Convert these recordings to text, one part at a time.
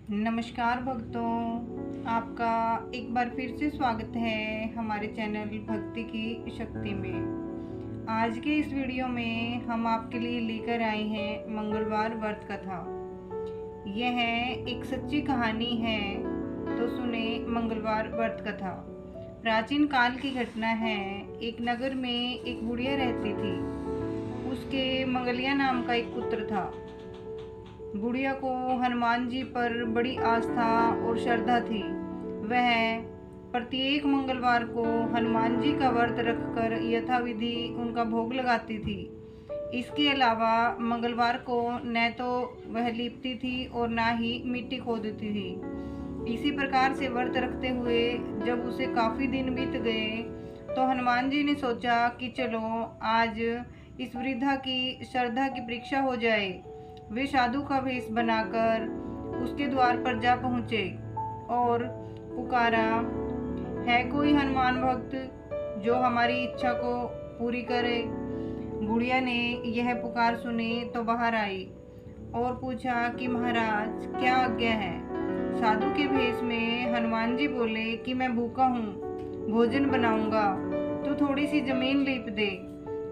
नमस्कार भक्तों, आपका एक बार फिर से स्वागत है हमारे चैनल भक्ति की शक्ति में। आज के इस वीडियो में हम आपके लिए लेकर आए हैं मंगलवार व्रत कथा। यह एक सच्ची कहानी है, तो सुने मंगलवार व्रत कथा। प्राचीन काल की घटना है। एक नगर में एक बुढ़िया रहती थी। उसके मंगलिया नाम का एक पुत्र था। बुढ़िया को हनुमान जी पर बड़ी आस्था और श्रद्धा थी। वह प्रत्येक मंगलवार को हनुमान जी का व्रत रखकर यथाविधि उनका भोग लगाती थी। इसके अलावा मंगलवार को न तो वह लीपती थी और ना ही मिट्टी खोदती थी। इसी प्रकार से व्रत रखते हुए जब उसे काफ़ी दिन बीत गए तो हनुमान जी ने सोचा कि चलो आज इस वृद्धा की श्रद्धा की परीक्षा हो जाए। वे साधु का वेश बनाकर उसके द्वार पर जा पहुँचे और पुकारा, है कोई हनुमान भक्त जो हमारी इच्छा को पूरी करे। बुढ़िया ने यह पुकार सुनी तो बाहर आई और पूछा कि महाराज क्या आज्ञा है। साधु के भेष में हनुमान जी बोले कि मैं भूखा हूँ, भोजन बनाऊंगा, तो थोड़ी सी जमीन लीप दे।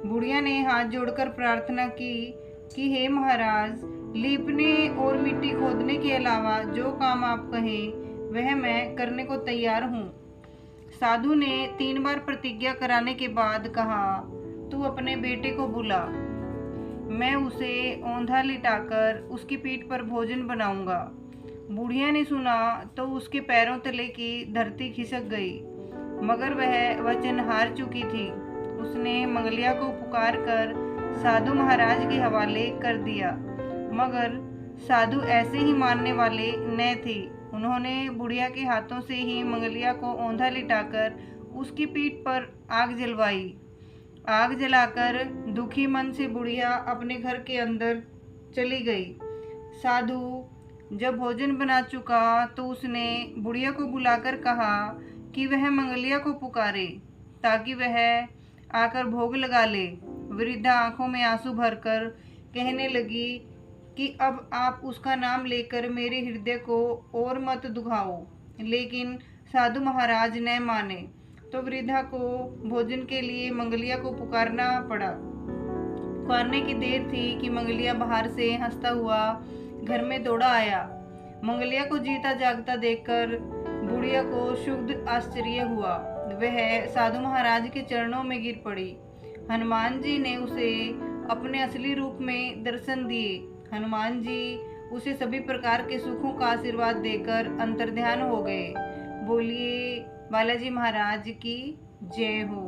बुढ़िया ने हाथ जोड़कर प्रार्थना की कि हे महाराज, लीपने और मिट्टी खोदने के अलावा जो काम आप कहें वह मैं करने को तैयार हूँ। साधु ने 3 बार प्रतिज्ञा कराने के बाद कहा, तू अपने बेटे को बुला, मैं उसे औंधा लिटाकर उसकी पीठ पर भोजन बनाऊंगा। बुढ़िया ने सुना तो उसके पैरों तले की धरती खिसक गई, मगर वह वचन हार चुकी थी। उसने मंगलिया को पुकार कर साधु महाराज के हवाले कर दिया, मगर साधु ऐसे ही मानने वाले न थे। उन्होंने बुढ़िया के हाथों से ही मंगलिया को औंधा लिटाकर उसकी पीठ पर आग जलवाई। आग जलाकर दुखी मन से बुढ़िया अपने घर के अंदर चली गई। साधु जब भोजन बना चुका तो उसने बुढ़िया को बुलाकर कहा कि वह मंगलिया को पुकारे ताकि वह आकर भोग लगा ले। वृद्धा आंखों में आंसू भरकर कहने लगी कि अब आप उसका नाम लेकर मेरे हृदय को और मत दुखाओ। लेकिन साधु महाराज न माने तो वृद्धा को भोजन के लिए मंगलिया को पुकारना पड़ा। पुकारने की देर थी कि मंगलिया बाहर से हंसता हुआ घर में दौड़ा आया। मंगलिया को जीता जागता देखकर बुढ़िया को शुद्ध आश्चर्य हुआ। वह साधु महाराज के चरणों में गिर पड़ी। हनुमान जी ने उसे अपने असली रूप में दर्शन दिए। हनुमान जी उसे सभी प्रकार के सुखों का आशीर्वाद देकर अंतर्ध्यान हो गए। बोलिए बालाजी महाराज की जय हो।